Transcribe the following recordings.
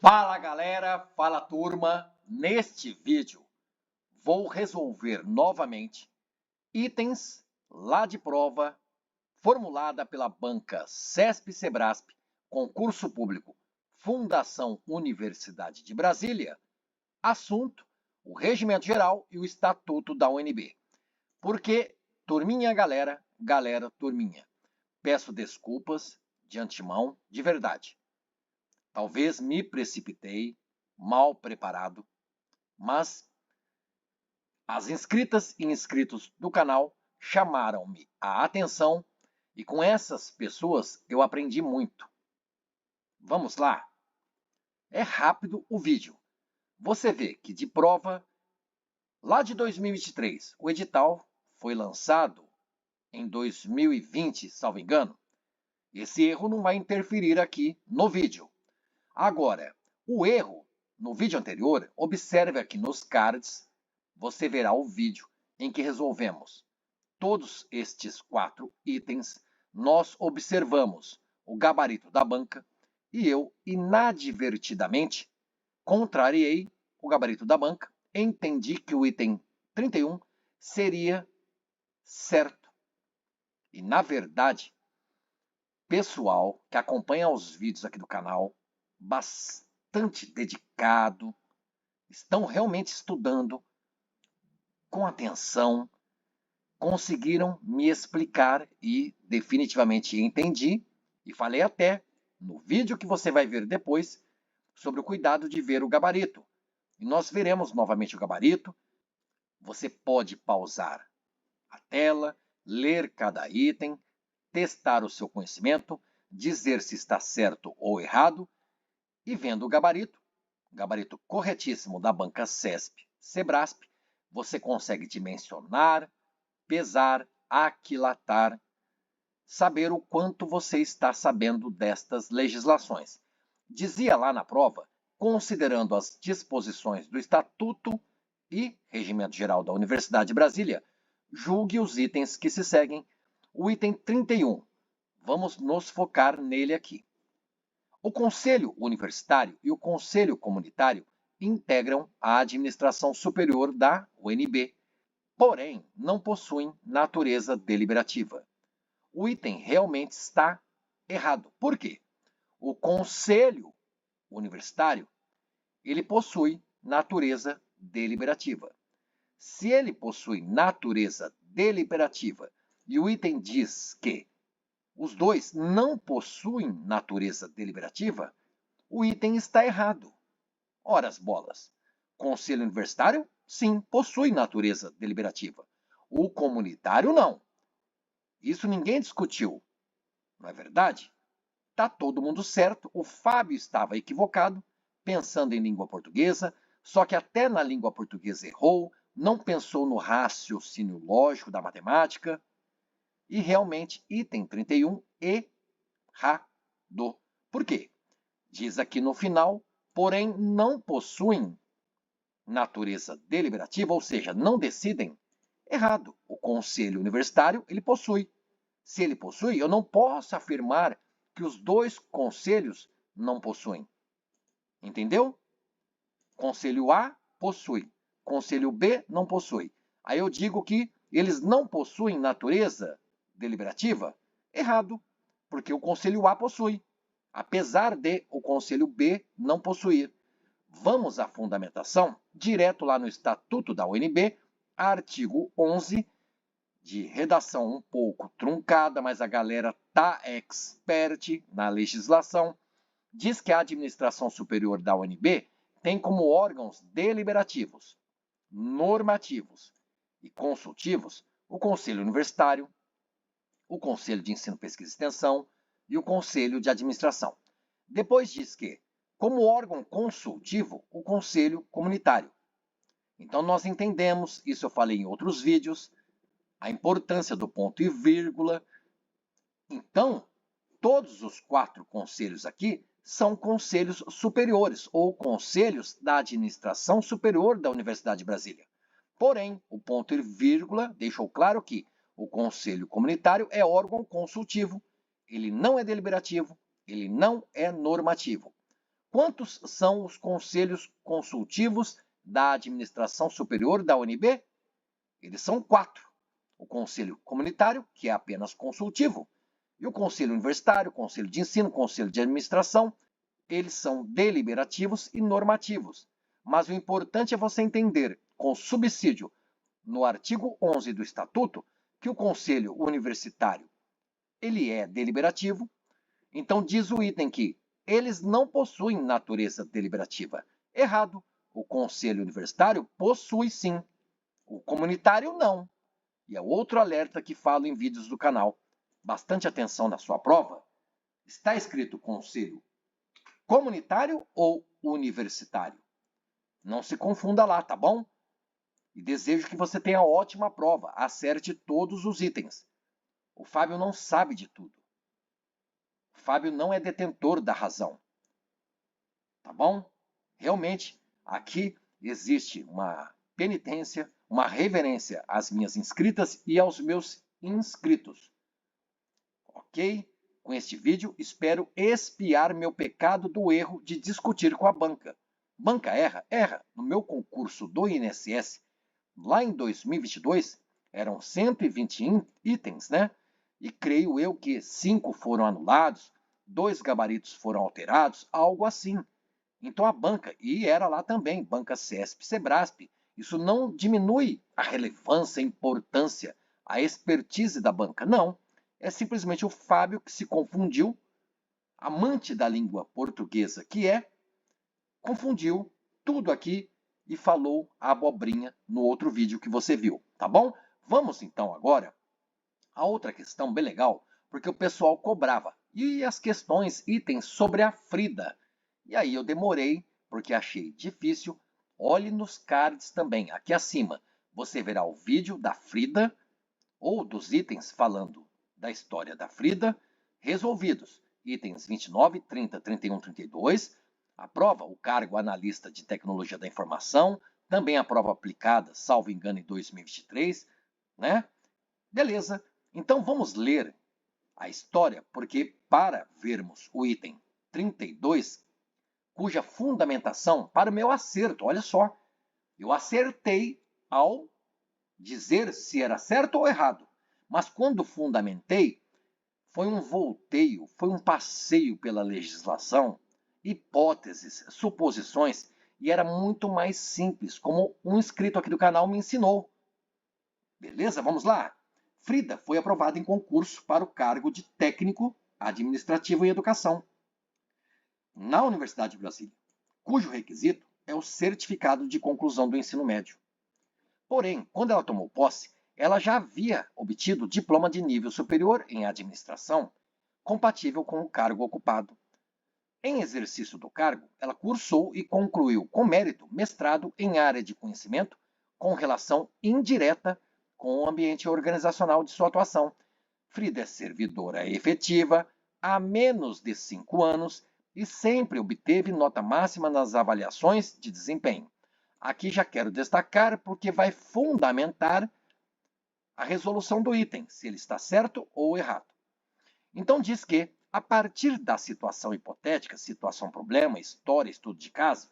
Fala galera, fala turma. Neste vídeo vou resolver novamente itens lá de prova formulada pela banca CESP-Sebrasp, concurso público Fundação Universidade de Brasília, assunto o Regimento Geral e o Estatuto da UNB. Porque, turminha galera turminha, peço desculpas de antemão, de verdade. Talvez me precipitei, mal preparado, mas as inscritas e inscritos do canal chamaram-me a atenção e com essas pessoas eu aprendi muito. Vamos lá? É rápido o vídeo. Você vê que de prova, lá de 2023, o edital foi lançado em 2020, salvo engano. Esse erro não vai interferir aqui no vídeo. Agora, o erro no vídeo anterior, observe aqui nos cards, você verá o vídeo em que resolvemos todos estes 4 itens. Nós observamos o gabarito da banca e eu, inadvertidamente, contrariei o gabarito da banca, entendi que o item 31 seria certo. E, na verdade, pessoal que acompanha os vídeos aqui do canal, bastante dedicado, estão realmente estudando com atenção, conseguiram me explicar e definitivamente entendi e falei até no vídeo que você vai ver depois sobre o cuidado de ver o gabarito. E nós veremos novamente o gabarito. Você pode pausar a tela, ler cada item, testar o seu conhecimento, dizer se está certo ou errado e vendo o gabarito corretíssimo da banca CESP-Sebrasp, você consegue dimensionar, pesar, aquilatar, saber o quanto você está sabendo destas legislações. Dizia lá na prova, considerando as disposições do Estatuto e Regimento Geral da Universidade de Brasília, julgue os itens que se seguem. O item 31, vamos nos focar nele aqui. O Conselho Universitário e o Conselho Comunitário integram a administração superior da UNB, porém não possuem natureza deliberativa. O item realmente está errado. Por quê? O Conselho Universitário, ele possui natureza deliberativa. Se ele possui natureza deliberativa e o item diz que os dois não possuem natureza deliberativa, o item está errado. Ora as bolas. Conselho Universitário, sim, possui natureza deliberativa. O comunitário, não. Isso ninguém discutiu, não é verdade? Está todo mundo certo. O Fábio estava equivocado, pensando em língua portuguesa, só que até na língua portuguesa errou, não pensou no raciocínio lógico da matemática. E realmente, item 31, errado. Por quê? Diz aqui no final, porém não possuem natureza deliberativa, ou seja, não decidem. Errado. O conselho universitário, ele possui. Se ele possui, eu não posso afirmar que os dois conselhos não possuem. Entendeu? Conselho A possui, conselho B não possui. Aí eu digo que eles não possuem natureza deliberativa? Errado, porque o conselho A possui, apesar de o conselho B não possuir. Vamos à fundamentação, direto lá no Estatuto da UNB, artigo 11, de redação um pouco truncada, mas a galera tá expert na legislação, diz que a administração superior da UNB tem como órgãos deliberativos, normativos e consultivos o Conselho Universitário, o Conselho de Ensino, Pesquisa e Extensão e o Conselho de Administração. Depois diz que, como órgão consultivo, o Conselho Comunitário. Então nós entendemos, isso eu falei em outros vídeos, a importância do ponto e vírgula. Então, todos os 4 conselhos aqui são conselhos superiores, ou conselhos da administração superior da Universidade de Brasília. Porém, o ponto e vírgula deixou claro que o conselho comunitário é órgão consultivo, ele não é deliberativo, ele não é normativo. Quantos são os conselhos consultivos da administração superior da UNB? Eles são 4. O conselho comunitário, que é apenas consultivo, e o conselho universitário, o conselho de ensino, o conselho de administração, eles são deliberativos e normativos. Mas o importante é você entender, com subsídio no artigo 11 do Estatuto, que o conselho universitário ele é deliberativo. Então diz o item que eles não possuem natureza deliberativa. Errado. O conselho universitário possui sim. O comunitário não. E é outro alerta que falo em vídeos do canal. Bastante atenção na sua prova. Está escrito conselho comunitário ou universitário? Não se confunda lá, tá bom? E desejo que você tenha ótima prova. Acerte todos os itens. O Fábio não sabe de tudo. O Fábio não é detentor da razão. Tá bom? Realmente, aqui existe uma penitência, uma reverência às minhas inscritas e aos meus inscritos. Ok? Com este vídeo, espero expiar meu pecado do erro de discutir com a banca. Banca erra? Erra. No meu concurso do INSS, lá em 2022, eram 120 itens, né? E creio eu que 5 foram anulados, 2 gabaritos foram alterados, algo assim. Então a banca, e era lá também, banca CESP, Sebrasp, isso não diminui a relevância, a importância, a expertise da banca, não. É simplesmente o Fábio que se confundiu, amante da língua portuguesa que é, confundiu tudo aqui e falou a abobrinha no outro vídeo que você viu, tá bom? Vamos então agora a outra questão bem legal, porque o pessoal cobrava. E as questões, itens sobre a Frida. E aí eu demorei, porque achei difícil. Olhe nos cards também, aqui acima. Você verá o vídeo da Frida, ou dos itens falando da história da Frida, resolvidos. Itens 29, 30, 31, 32. A prova, o cargo analista de tecnologia da informação. Também a prova aplicada, salvo engano, em 2023. Né? Beleza. Então vamos ler a história, porque para vermos o item 32, cuja fundamentação para o meu acerto, olha só, eu acertei ao dizer se era certo ou errado, mas quando fundamentei, foi um volteio, foi um passeio pela legislação, hipóteses, suposições, e era muito mais simples, como um inscrito aqui do canal me ensinou. Beleza? Vamos lá? Frida foi aprovada em concurso para o cargo de técnico administrativo em educação na Universidade de Brasília, cujo requisito é o certificado de conclusão do ensino médio. Porém, quando ela tomou posse, ela já havia obtido diploma de nível superior em administração, compatível com o cargo ocupado. Em exercício do cargo, ela cursou e concluiu com mérito mestrado em área de conhecimento com relação indireta com o ambiente organizacional de sua atuação. Frida é servidora efetiva há menos de 5 anos e sempre obteve nota máxima nas avaliações de desempenho. Aqui já quero destacar porque vai fundamentar a resolução do item, se ele está certo ou errado. Então diz que, a partir da situação hipotética, situação problema, história, estudo de caso,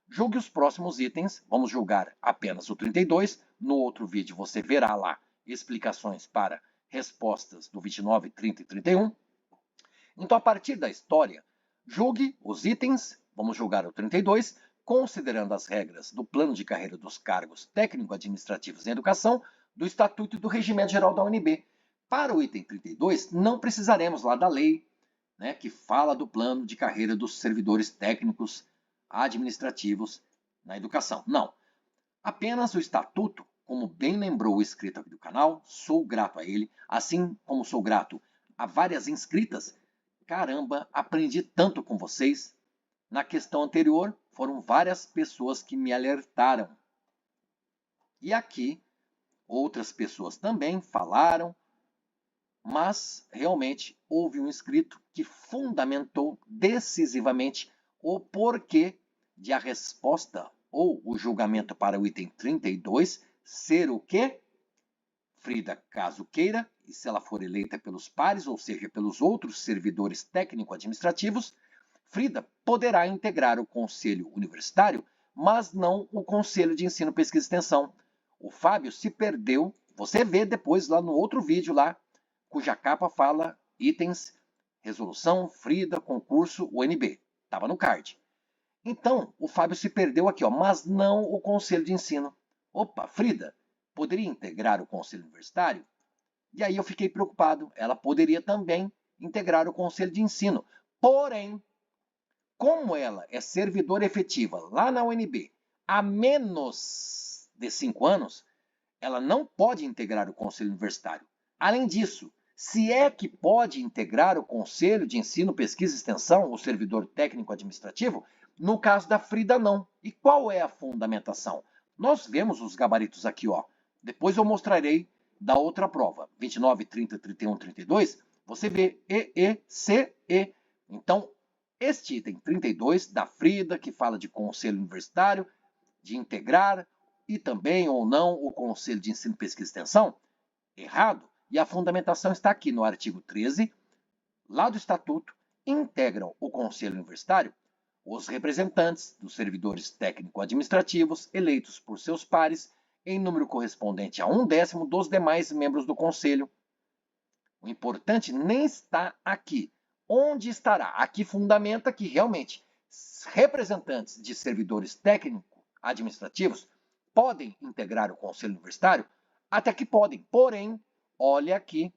julgue os próximos itens, vamos julgar apenas o 32, no outro vídeo você verá lá explicações para respostas do 29, 30 e 31. Então, a partir da história, julgue os itens, vamos julgar o 32, considerando as regras do plano de carreira dos cargos técnico-administrativos em educação, do Estatuto e do Regimento Geral da UNB. Para o item 32, não precisaremos lá da lei, né, que fala do plano de carreira dos servidores técnicos administrativos na educação. Não. Apenas o Estatuto, como bem lembrou o inscrito aqui do canal, sou grato a ele, assim como sou grato a várias inscritas. Caramba, aprendi tanto com vocês. Na questão anterior, foram várias pessoas que me alertaram. E aqui, outras pessoas também falaram, mas realmente houve um inscrito que fundamentou decisivamente o porquê de a resposta ou o julgamento para o item 32 ser o quê? Frida, caso queira, e se ela for eleita pelos pares, ou seja, pelos outros servidores técnico-administrativos, Frida poderá integrar o Conselho Universitário, mas não o Conselho de Ensino, Pesquisa e Extensão. O Fábio se perdeu, você vê depois lá no outro vídeo lá, cuja capa fala itens, resolução, Frida, concurso, UNB. Estava no card. Então, o Fábio se perdeu aqui, ó, mas não o Conselho de Ensino. Opa, Frida, poderia integrar o Conselho Universitário? E aí eu fiquei preocupado. Ela poderia também integrar o Conselho de Ensino. Porém, como ela é servidora efetiva lá na UNB há menos de 5 anos, ela não pode integrar o Conselho Universitário. Além disso, se é que pode integrar o Conselho de Ensino, Pesquisa e Extensão, o servidor técnico administrativo, no caso da Frida, não. E qual é a fundamentação? Nós vemos os gabaritos aqui, ó. Depois eu mostrarei da outra prova. 29, 30, 31, 32, você vê E, C, E. Então, este item 32 da Frida, que fala de Conselho Universitário, de integrar e também ou não o Conselho de Ensino, Pesquisa e Extensão, errado. E a fundamentação está aqui no artigo 13, lá do Estatuto, integram o Conselho Universitário os representantes dos servidores técnico-administrativos eleitos por seus pares em número correspondente a 1/10 dos demais membros do Conselho. O importante nem está aqui. Onde estará? Aqui fundamenta que realmente representantes de servidores técnico-administrativos podem integrar o Conselho Universitário? Até que podem. Porém, olha aqui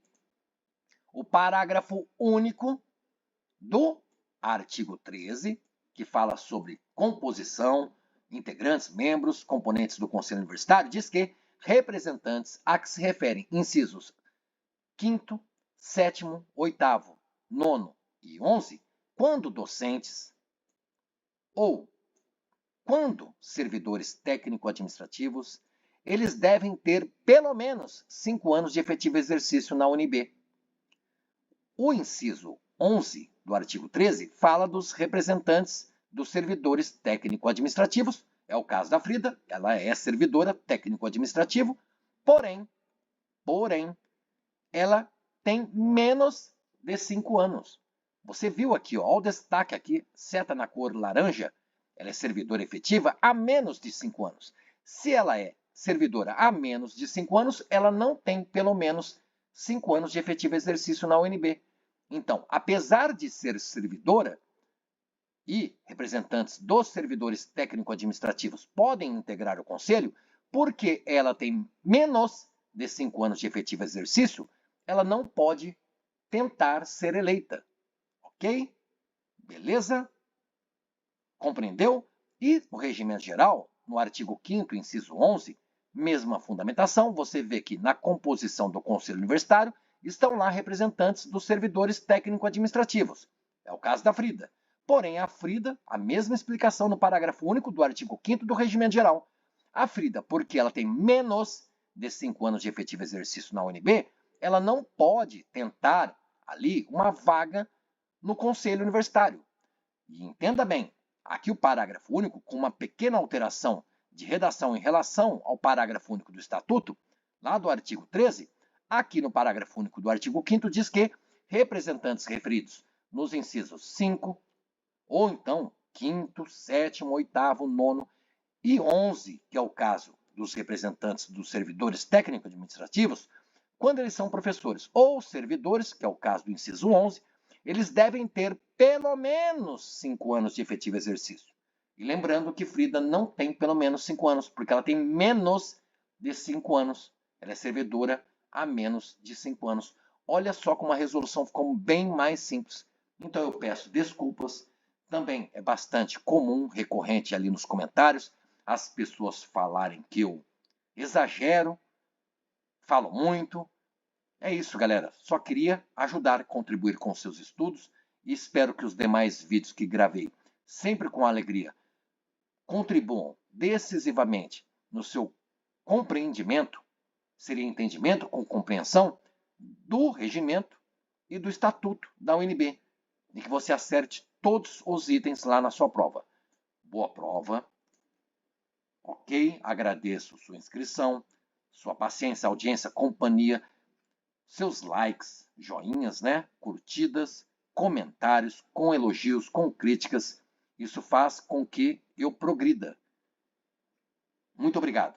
o parágrafo único do artigo 13, que fala sobre composição, integrantes, membros, componentes do Conselho Universitário, diz que representantes a que se referem incisos 5º, 7º, 8º, 9º e 11, quando docentes ou quando servidores técnico-administrativos, eles devem ter pelo menos 5 anos de efetivo exercício na UNB. O inciso 11 do artigo 13 fala dos representantes dos servidores técnico-administrativos. É o caso da Frida, ela é servidora técnico-administrativo, porém, ela tem menos de 5 anos. Você viu aqui, ó, o destaque aqui, seta na cor laranja, ela é servidora efetiva há menos de 5 anos. Se ela é servidora há menos de 5 anos, ela não tem pelo menos 5 anos de efetivo exercício na UNB. Então, apesar de ser servidora, e representantes dos servidores técnico-administrativos podem integrar o conselho, porque ela tem menos de 5 anos de efetivo exercício, ela não pode tentar ser eleita. Ok? Beleza? Compreendeu? E no regimento geral, no artigo 5º, inciso 11, mesma fundamentação, você vê que na composição do Conselho Universitário estão lá representantes dos servidores técnico-administrativos. É o caso da Frida. Porém, a Frida, a mesma explicação no parágrafo único do artigo 5º do regimento geral. A Frida, porque ela tem menos de 5 anos de efetivo exercício na UNB, ela não pode tentar ali uma vaga no Conselho Universitário. E entenda bem, aqui o parágrafo único, com uma pequena alteração de redação em relação ao parágrafo único do Estatuto, lá do artigo 13, aqui no parágrafo único do artigo 5º diz que representantes referidos nos incisos 5, ou então 5º, 7º, 8º, 9º e 11, que é o caso dos representantes dos servidores técnico-administrativos, quando eles são professores ou servidores, que é o caso do inciso 11, eles devem ter pelo menos 5 anos de efetivo exercício. E lembrando que Frida não tem pelo menos 5 anos, porque ela tem menos de 5 anos. Ela é servidora há menos de 5 anos. Olha só como a resolução ficou bem mais simples. Então eu peço desculpas. Também é bastante comum, recorrente ali nos comentários, as pessoas falarem que eu exagero, falo muito. É isso, galera. Só queria ajudar, contribuir com seus estudos e espero que os demais vídeos que gravei, sempre com alegria, contribuam decisivamente no seu compreendimento, seria entendimento com compreensão do regimento e do estatuto da UNB, e que você acerte todos os itens lá na sua prova. Boa prova. Ok? Agradeço sua inscrição, sua paciência, audiência, companhia, seus likes, joinhas, né? Curtidas. comentários, com elogios, com críticas. Isso faz com que eu progrida. Muito obrigado.